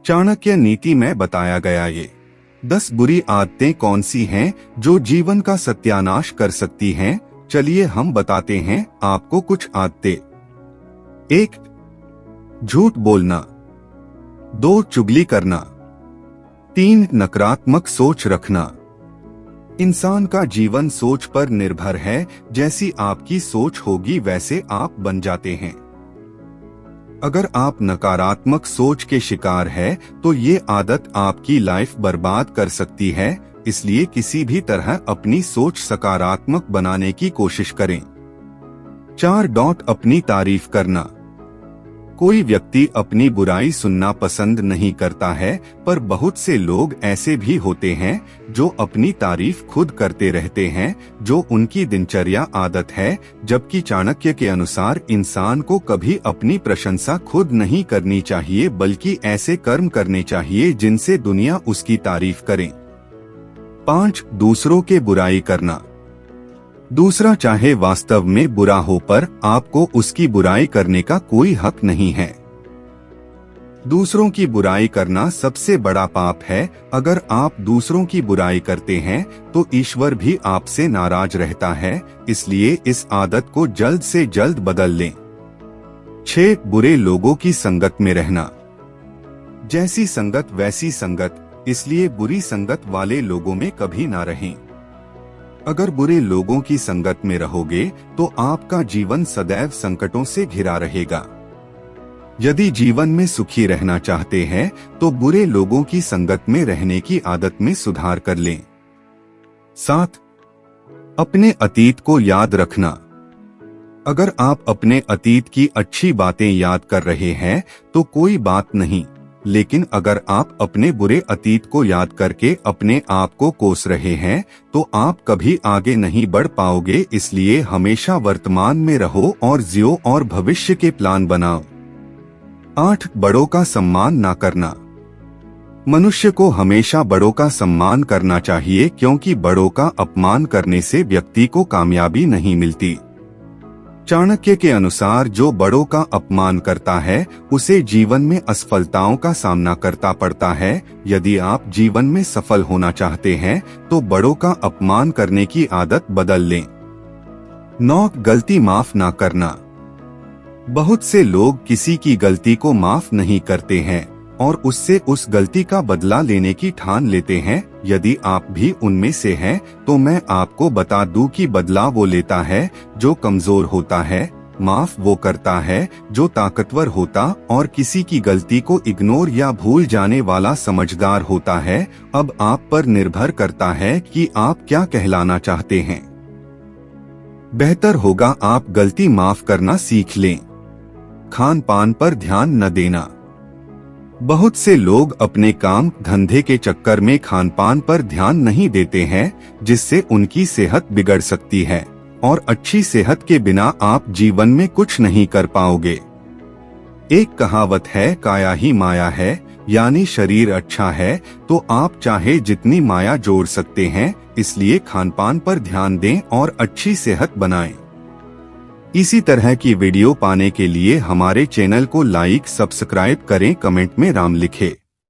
चाणक्य नीति में बताया गया ये 10 बुरी आदतें कौन सी हैं जो जीवन का सत्यानाश कर सकती हैं। चलिए हम बताते हैं आपको कुछ आदतें। 1. झूठ बोलना। 2. चुगली करना। 3. नकारात्मक सोच रखना। इंसान का जीवन सोच पर निर्भर है। जैसी आपकी सोच होगी वैसे आप बन जाते हैं। अगर आप नकारात्मक सोच के शिकार है तो ये आदत आपकी लाइफ बर्बाद कर सकती है। इसलिए किसी भी तरह अपनी सोच सकारात्मक बनाने की कोशिश करें। 4. अपनी तारीफ करना। कोई व्यक्ति अपनी बुराई सुनना पसंद नहीं करता है, पर बहुत से लोग ऐसे भी होते हैं जो अपनी तारीफ खुद करते रहते हैं, जो उनकी दिनचर्या आदत है। जबकि चाणक्य के अनुसार इंसान को कभी अपनी प्रशंसा खुद नहीं करनी चाहिए, बल्कि ऐसे कर्म करने चाहिए जिनसे दुनिया उसकी तारीफ करे। 5. दूसरों के बुराई करना। दूसरा चाहे वास्तव में बुरा हो, पर आपको उसकी बुराई करने का कोई हक नहीं है। दूसरों की बुराई करना सबसे बड़ा पाप है। अगर आप दूसरों की बुराई करते हैं तो ईश्वर भी आपसे नाराज रहता है। इसलिए इस आदत को जल्द से जल्द बदल लें। 6. बुरे लोगों की संगत में रहना। जैसी संगत वैसी संगत, इसलिए बुरी संगत वाले लोगों में कभी ना रहें। अगर बुरे लोगों की संगत में रहोगे तो आपका जीवन सदैव संकटों से घिरा रहेगा। यदि जीवन में सुखी रहना चाहते हैं तो बुरे लोगों की संगत में रहने की आदत में सुधार कर लें। 7. अपने अतीत को याद रखना। अगर आप अपने अतीत की अच्छी बातें याद कर रहे हैं तो कोई बात नहीं, लेकिन अगर आप अपने बुरे अतीत को याद करके अपने आप को कोस रहे हैं तो आप कभी आगे नहीं बढ़ पाओगे। इसलिए हमेशा वर्तमान में रहो और जियो और भविष्य के प्लान बनाओ। 8. बड़ों का सम्मान ना करना। मनुष्य को हमेशा बड़ों का सम्मान करना चाहिए, क्योंकि बड़ों का अपमान करने से व्यक्ति को कामयाबी नहीं मिलती। चाणक्य के अनुसार जो बड़ों का अपमान करता है उसे जीवन में असफलताओं का सामना करता पड़ता है। यदि आप जीवन में सफल होना चाहते हैं तो बड़ों का अपमान करने की आदत बदल लें। 9. गलती माफ ना करना। बहुत से लोग किसी की गलती को माफ नहीं करते हैं और उससे उस गलती का बदला लेने की ठान लेते हैं। यदि आप भी उनमें से हैं तो मैं आपको बता दूं कि बदला वो लेता है जो कमजोर होता है, माफ वो करता है जो ताकतवर होता और किसी की गलती को इग्नोर या भूल जाने वाला समझदार होता है। अब आप पर निर्भर करता है कि आप क्या कहलाना चाहते हैं। बेहतर होगा आप गलती माफ करना सीख लें। खान पान पर ध्यान न देना। बहुत से लोग अपने काम धंधे के चक्कर में खानपान पर ध्यान नहीं देते हैं, जिससे उनकी सेहत बिगड़ सकती है और अच्छी सेहत के बिना आप जीवन में कुछ नहीं कर पाओगे। एक कहावत है, काया ही माया है, यानी शरीर अच्छा है तो आप चाहे जितनी माया जोड़ सकते हैं। इसलिए खानपान पर ध्यान दें और अच्छी सेहत बनाएं। इसी तरह की वीडियो पाने के लिए हमारे चैनल को लाइक सब्सक्राइब करें, कमेंट में राम लिखें।